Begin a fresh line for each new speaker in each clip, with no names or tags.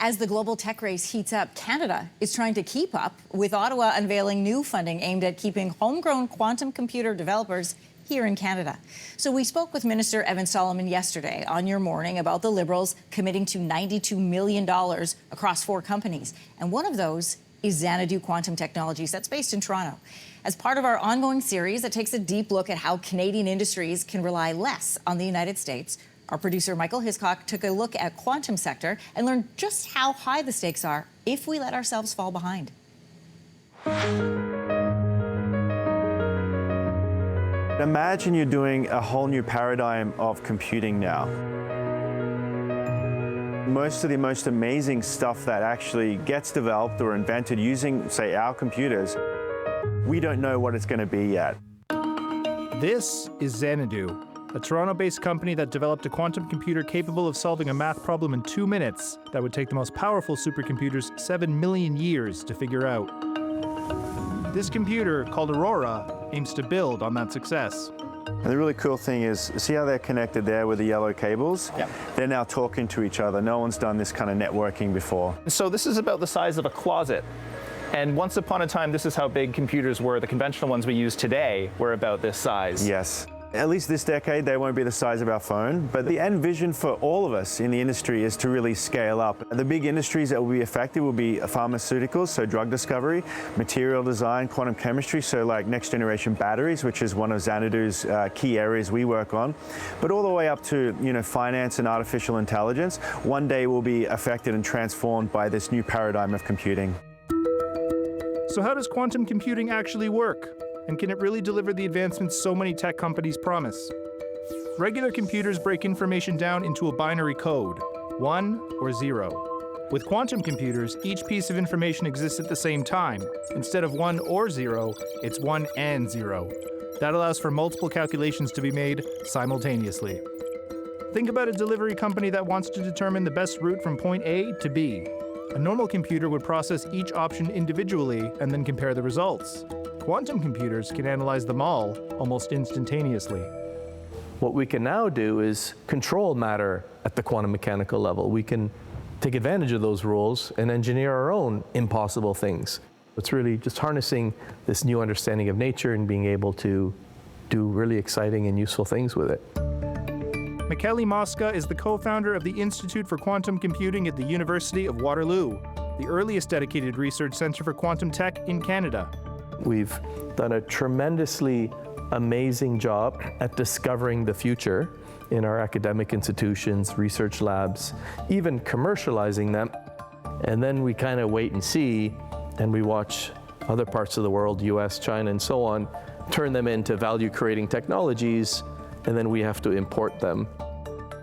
As the global tech race heats up, Canada is trying to keep up, with Ottawa unveiling new funding aimed at keeping homegrown quantum computer developers here in Canada. So we spoke with Minister Evan Solomon yesterday on Your Morning about the Liberals committing to $92 million across 4 companies. And one of those is Xanadu Quantum Technologies, that's based in Toronto. As part of our ongoing series that takes a deep look at how Canadian industries can rely less on the United States, our producer Michael Hiscock took a look at quantum sector and learned just how high the stakes are if we let ourselves fall behind.
Imagine you're doing a whole new paradigm of computing now. Most of the most amazing stuff that actually gets developed or invented using, say, our computers, we don't know what it's going to be yet.
This is Xanadu, a Toronto-based company that developed a quantum computer capable of solving a math problem in 2 minutes that would take the most powerful supercomputers 7 million years to figure out. This computer, called Aurora, aims to build on that success.
And the really cool thing is, see how they're connected there with the yellow cables?
Yep.
They're now talking to each other. No one's done this kind of networking before.
So this is about the size of a closet. And once upon a time, this is how big computers were. The conventional ones we use today were about this size.
Yes. At least this decade, they won't be the size of our phone. But the end vision for all of us in the industry is to really scale up. The big industries that will be affected will be pharmaceuticals, so drug discovery, material design, quantum chemistry, so like next generation batteries, which is one of Xanadu's key areas we work on. But all the way up to, finance and artificial intelligence, one day will be affected and transformed by this new paradigm of computing.
So how does quantum computing actually work? And can it really deliver the advancements so many tech companies promise? Regular computers break information down into a binary code, 1 or 0. With quantum computers, each piece of information exists at the same time. Instead of 1 or 0, it's 1 and 0. That allows for multiple calculations to be made simultaneously. Think about a delivery company that wants to determine the best route from point A to B. A normal computer would process each option individually and then compare the results. Quantum computers can analyze them all almost instantaneously.
What we can now do is control matter at the quantum mechanical level. We can take advantage of those rules and engineer our own impossible things. It's really just harnessing this new understanding of nature and being able to do really exciting and useful things with it.
Michele Mosca is the co-founder of the Institute for Quantum Computing at the University of Waterloo, the earliest dedicated research center for quantum tech in Canada.
We've done a tremendously amazing job at discovering the future in our academic institutions, research labs, even commercializing them. And then we kind of wait and see, and we watch other parts of the world, US, China, and so on, turn them into value-creating technologies, and then we have to import them.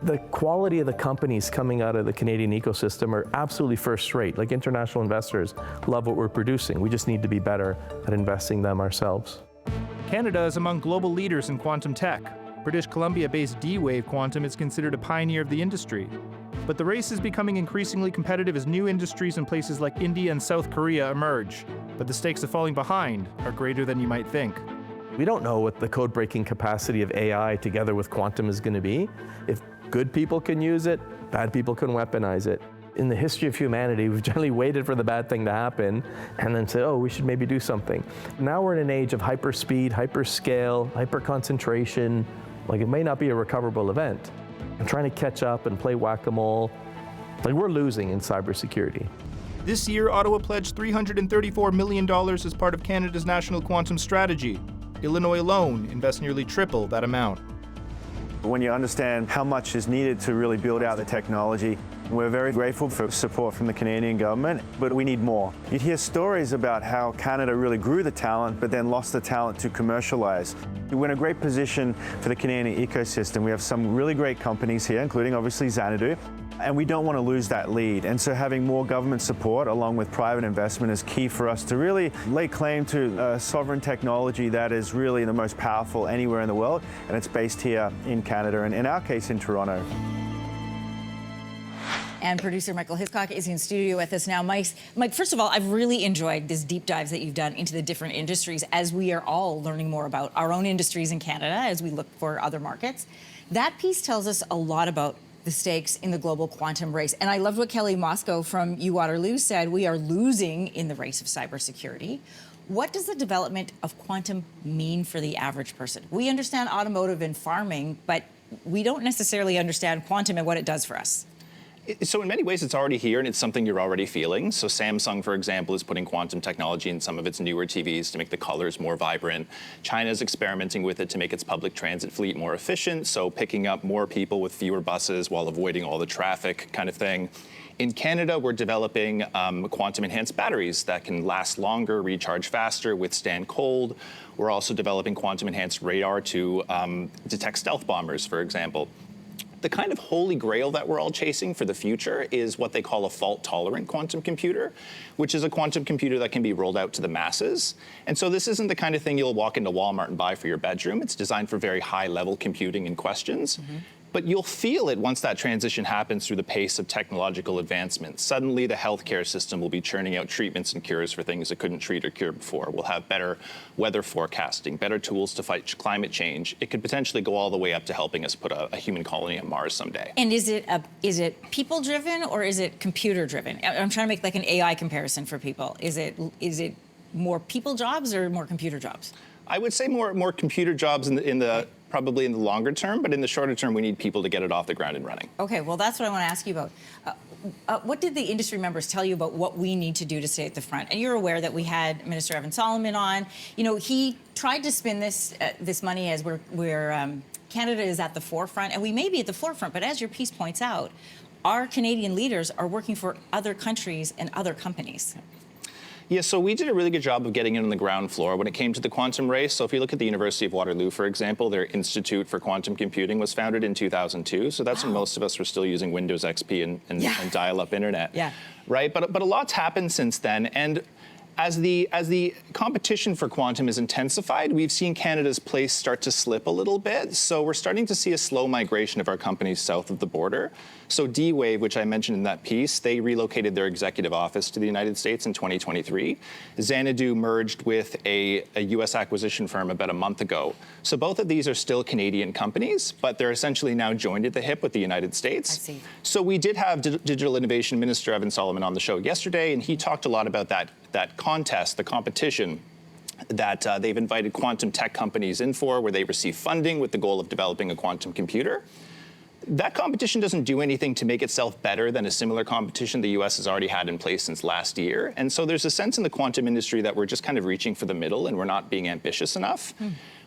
The quality of the companies coming out of the Canadian ecosystem are absolutely first-rate. Like, international investors love what we're producing. We just need to be better at investing them ourselves.
Canada is among global leaders in quantum tech. British Columbia-based D-Wave Quantum is considered a pioneer of the industry. But the race is becoming increasingly competitive as new industries in places like India and South Korea emerge. But the stakes of falling behind are greater than you might think.
We don't know what the code-breaking capacity of AI together with quantum is going to be. If good people can use it, bad people can weaponize it. In the history of humanity, we've generally waited for the bad thing to happen and then said, oh, we should maybe do something. Now we're in an age of hyperspeed, hyperscale, hyperconcentration. Like, it may not be a recoverable event. I'm trying to catch up and play whack-a-mole. Like, we're losing in cybersecurity.
This year, Ottawa pledged $334 million as part of Canada's national quantum strategy. Illinois alone invests nearly triple that amount.
When you understand how much is needed to really build out the technology, we're very grateful for support from the Canadian government, but we need more. You'd hear stories about how Canada really grew the talent, but then lost the talent to commercialize. We're in a great position for the Canadian ecosystem. We have some really great companies here, including obviously Xanadu, and we don't want to lose that lead. And so having more government support along with private investment is key for us to really lay claim to sovereign technology that is really the most powerful anywhere in the world, and it's based here in Canada, and in our case in Toronto.
And producer Michael Hiscock is in studio with us now. Mike, first of all, I've really enjoyed this deep dives that you've done into the different industries as we are all learning more about our own industries in Canada as we look for other markets. That piece tells us a lot about the stakes in the global quantum race. And I loved what Kelly Moscow from UWaterloo said. We are losing in the race of cybersecurity. What does the development of quantum mean for the average person? We understand automotive and farming, but we don't necessarily understand quantum and what it does for us.
So in many ways, it's already here, and it's something you're already feeling. So Samsung, for example, is putting quantum technology in some of its newer TVs to make the colors more vibrant. China's experimenting with it to make its public transit fleet more efficient, so picking up more people with fewer buses while avoiding all the traffic kind of thing. In Canada, we're developing quantum-enhanced batteries that can last longer, recharge faster, withstand cold. We're also developing quantum-enhanced radar to detect stealth bombers, for example. The kind of holy grail that we're all chasing for the future is what they call a fault-tolerant quantum computer, which is a quantum computer that can be rolled out to the masses. And so this isn't the kind of thing you'll walk into Walmart and buy for your bedroom. It's designed for very high-level computing and questions. But you'll feel it once that transition happens through the pace of technological advancement. Suddenly, the healthcare system will be churning out treatments and cures for things it couldn't treat or cure before. We'll have better weather forecasting, better tools to fight climate change. It could potentially go all the way up to helping us put a human colony on Mars someday.
And is it people-driven or is it computer-driven? I'm trying to make like an AI comparison for people. Is it more people jobs or more computer jobs?
I would say more computer jobs probably in the longer term, but in the shorter term, we need people to get it off the ground and running.
Okay, well, that's what I want to ask you about. What did the industry members tell you about what we need to do to stay at the front? And you're aware that we had Minister Evan Solomon on. You know, he tried to spin this money as Canada is at the forefront, and we may be at the forefront, but as your piece points out, our Canadian leaders are working for other countries and other companies.
Yeah, so we did a really good job of getting in on the ground floor when it came to the quantum race. So if you look at the University of Waterloo, for example, their Institute for Quantum Computing was founded in 2002. So that's when most of us were still using Windows XP and dial-up internet.
Yeah.
Right, but a lot's happened since then. And as the competition for quantum is intensified, we've seen Canada's place start to slip a little bit. So we're starting to see a slow migration of our companies south of the border. So D-Wave, which I mentioned in that piece, they relocated their executive office to the United States in 2023. Xanadu merged with a US acquisition firm about a month ago. So both of these are still Canadian companies, but they're essentially now joined at the hip with the United States.
I see.
So we did have Digital Innovation Minister Evan Solomon on the show yesterday, and he talked a lot about that contest, the competition that they've invited quantum tech companies in for, where they receive funding with the goal of developing a quantum computer. That competition doesn't do anything to make itself better than a similar competition the US has already had in place since last year. And so there's a sense in the quantum industry that we're just kind of reaching for the middle and we're not being ambitious enough.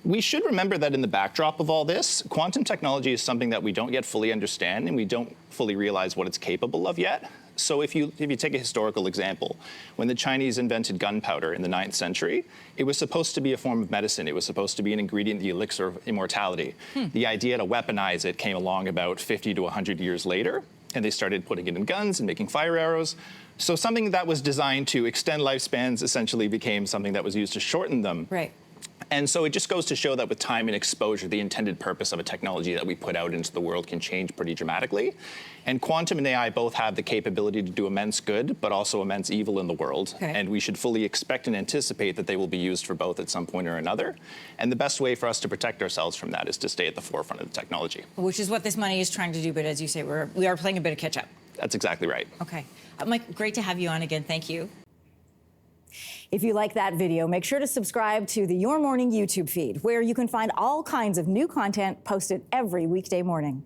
We should remember that in the backdrop of all this, quantum technology is something that we don't yet fully understand and we don't fully realize what it's capable of yet. So if you take a historical example, when the Chinese invented gunpowder in the 9th century, it was supposed to be a form of medicine. It was supposed to be an ingredient, the elixir of immortality. The idea to weaponize it came along about 50 to 100 years later, and they started putting it in guns and making fire arrows. So something that was designed to extend lifespans essentially became something that was used to shorten them.
Right.
And so it just goes to show that with time and exposure, the intended purpose of a technology that we put out into the world can change pretty dramatically. And quantum and AI both have the capability to do immense good, but also immense evil in the world.
Okay.
And we should fully expect and anticipate that they will be used for both at some point or another. And the best way for us to protect ourselves from that is to stay at the forefront of the technology.
Which is what this money is trying to do, but as you say, we are playing a bit of catch up.
That's exactly right.
Okay. Mike, great to have you on again. Thank you.
If you like that video, make sure to subscribe to the Your Morning YouTube feed, where you can find all kinds of new content posted every weekday morning.